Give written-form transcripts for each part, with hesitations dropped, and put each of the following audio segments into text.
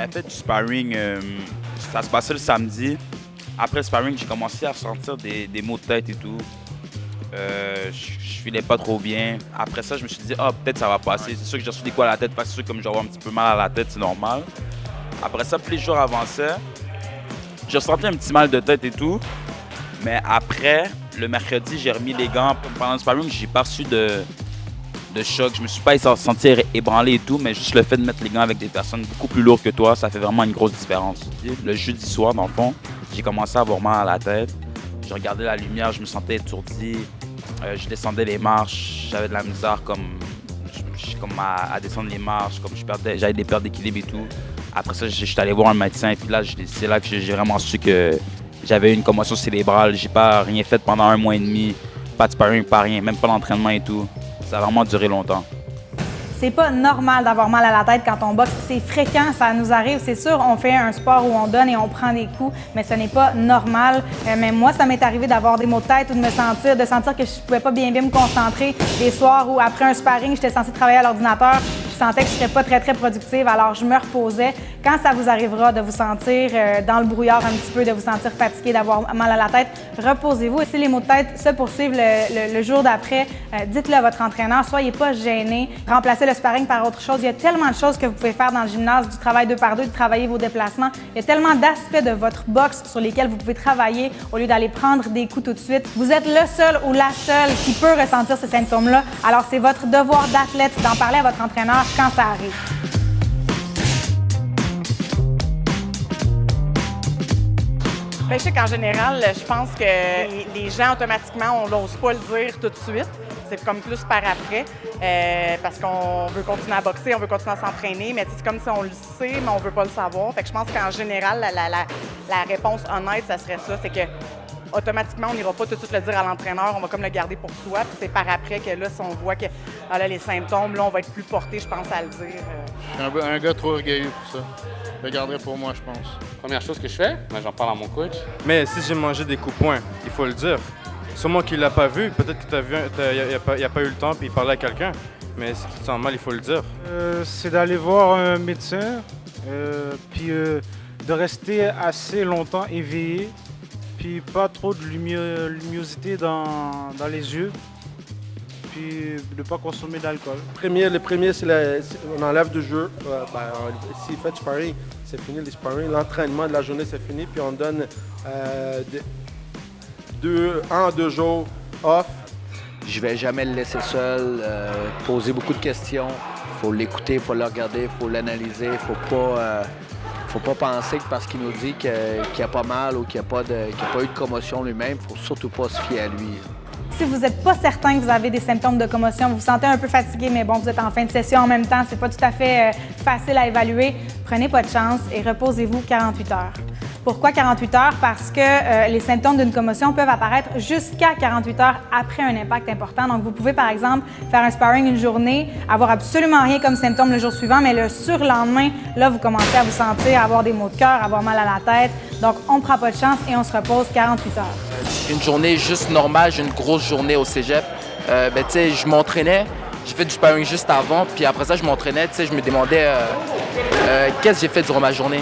j'avais fait du sparring, ça se passait le samedi. Après le sparring, j'ai commencé à ressentir des maux de tête et tout. Je filais pas trop bien. Après ça, je me suis dit, peut-être ça va passer. C'est sûr que j'ai reçu des coups à la tête, parce que c'est sûr que comme je vais avoir un petit peu mal à la tête, c'est normal. Après ça, plus les jours avançaient, j'ai ressenti un petit mal de tête et tout. Mais après, le mercredi, j'ai remis les gants. Pendant le sparring, j'ai pas reçu de choc. Je me suis pas senti ébranlé et tout, mais juste le fait de mettre les gants avec des personnes beaucoup plus lourdes que toi, ça fait vraiment une grosse différence. Le jeudi soir, dans le fond, j'ai commencé à avoir mal à la tête. Je regardais la lumière, je me sentais étourdi. Je descendais les marches, j'avais de la misère à descendre les marches, j'avais des pertes d'équilibre et tout. Après ça, je suis allé voir un médecin et puis là, c'est là que j'ai vraiment su que j'avais une commotion cérébrale. J'ai pas rien fait pendant 1 mois et demi, pas de sparring, pas rien, même pas d'entraînement et tout. Ça a vraiment duré longtemps. C'est pas normal d'avoir mal à la tête quand on boxe. C'est fréquent, ça nous arrive. C'est sûr, on fait un sport où on donne et on prend des coups, mais ce n'est pas normal. Même moi, ça m'est arrivé d'avoir des maux de tête ou de sentir que je pouvais pas bien me concentrer. Des soirs où, après un sparring, j'étais censée travailler à l'ordinateur, je sentais que je serais pas très productive, alors je me reposais. Quand ça vous arrivera de vous sentir dans le brouillard un petit peu, de vous sentir fatigué, d'avoir mal à la tête, reposez-vous. Et si les maux de tête se poursuivent le jour d'après, dites-le à votre entraîneur, soyez pas gênés. Remplacez le sparring par autre chose. Il y a tellement de choses que vous pouvez faire dans le gymnase, du travail 2x2, de travailler vos déplacements. Il y a tellement d'aspects de votre boxe sur lesquels vous pouvez travailler au lieu d'aller prendre des coups tout de suite. Vous êtes le seul ou la seule qui peut ressentir ces symptômes-là. Alors, c'est votre devoir d'athlète d'en parler à votre entraîneur quand ça arrive. Bien, je sais qu'en général, je pense que les gens, automatiquement, on n'ose pas le dire tout de suite. C'est comme plus par après, parce qu'on veut continuer à boxer, on veut continuer à s'entraîner, mais c'est comme si on le sait, mais on veut pas le savoir. Fait que je pense qu'en général, la réponse honnête, ça serait ça, c'est que automatiquement, on n'ira pas tout de suite le dire à l'entraîneur, on va comme le garder pour soi, puis c'est par après que là, si on voit que là, les symptômes, là, on va être plus porté, je pense, à le dire. Je suis un gars trop orgueilleux pour ça. Je le garderai pour moi, je pense. Première chose que je fais, j'en parle à mon coach. Mais si j'ai mangé des coups points, il faut le dire. Sûrement qu'il l'a pas vu, peut-être que tu as vu, il n'a pas eu le temps puis il parlait à quelqu'un. Mais si tu te sens mal, il faut le dire. C'est d'aller voir un médecin, puis de rester assez longtemps éveillé, puis pas trop de luminosité dans les yeux, puis de ne pas consommer d'alcool. Le premier, on enlève du jeu. S'il fait du sparring, c'est fini le sparring. L'entraînement de la journée, c'est fini, puis on donne 1 à 2 jours off. Je vais jamais le laisser seul, poser beaucoup de questions. Il faut l'écouter, il faut le regarder, il faut l'analyser. Faut pas penser que parce qu'il nous dit qu'il n'y a pas mal ou qu'il n'y a pas eu de commotion lui-même, il ne faut surtout pas se fier à lui. Si vous n'êtes pas certain que vous avez des symptômes de commotion, vous vous sentez un peu fatigué, mais bon, vous êtes en fin de session en même temps, c'est pas tout à fait facile à évaluer, prenez pas de chance et reposez-vous 48 heures. Pourquoi 48 heures? Parce que les symptômes d'une commotion peuvent apparaître jusqu'à 48 heures après un impact important. Donc, vous pouvez, par exemple, faire un sparring une journée, avoir absolument rien comme symptôme le jour suivant, mais le surlendemain, là, vous commencez à vous sentir, avoir des maux de cœur, avoir mal à la tête. Donc, on ne prend pas de chance et on se repose 48 heures. Une journée juste normale, j'ai une grosse journée au cégep. Tu sais, je m'entraînais. J'ai fait du sparring juste avant, puis après ça, je m'entraînais. Tu sais, je me demandais qu'est-ce que j'ai fait durant ma journée.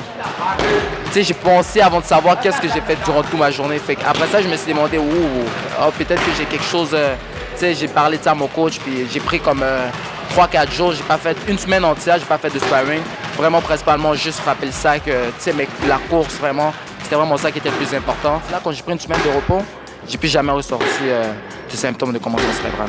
Tu sais, j'ai pensé avant de savoir qu'est-ce que j'ai fait durant toute ma journée. Fait après ça, je me suis demandé, peut-être que j'ai quelque chose. Tu sais, j'ai parlé de ça à mon coach, puis j'ai pris comme 3-4 jours. J'ai pas fait une semaine entière, j'ai pas fait de sparring. Vraiment, principalement, juste frapper le sac. Tu sais, mais la course, vraiment, c'était vraiment ça qui était le plus important. Là, quand j'ai pris une semaine de repos, j'ai plus jamais ressorti de symptômes de commotion cérébrale.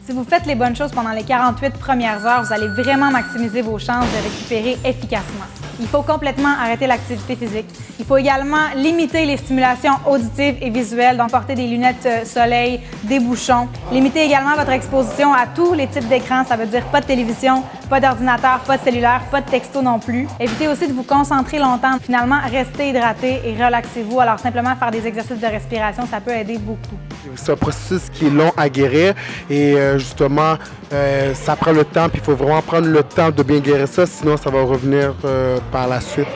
Si vous faites les bonnes choses pendant les 48 premières heures, vous allez vraiment maximiser vos chances de récupérer efficacement. Il faut complètement arrêter l'activité physique. Il faut également limiter les stimulations auditives et visuelles, donc porter des lunettes soleil, des bouchons. Limitez également votre exposition à tous les types d'écrans, ça veut dire pas de télévision, pas d'ordinateur, pas de cellulaire, pas de texto non plus. Évitez aussi de vous concentrer longtemps. Finalement, restez hydraté et relaxez-vous. Alors simplement faire des exercices de respiration, ça peut aider beaucoup. C'est un processus qui est long à guérir et justement, ça prend le temps, puis il faut vraiment prendre le temps de bien guérir ça, sinon ça va revenir par la suite.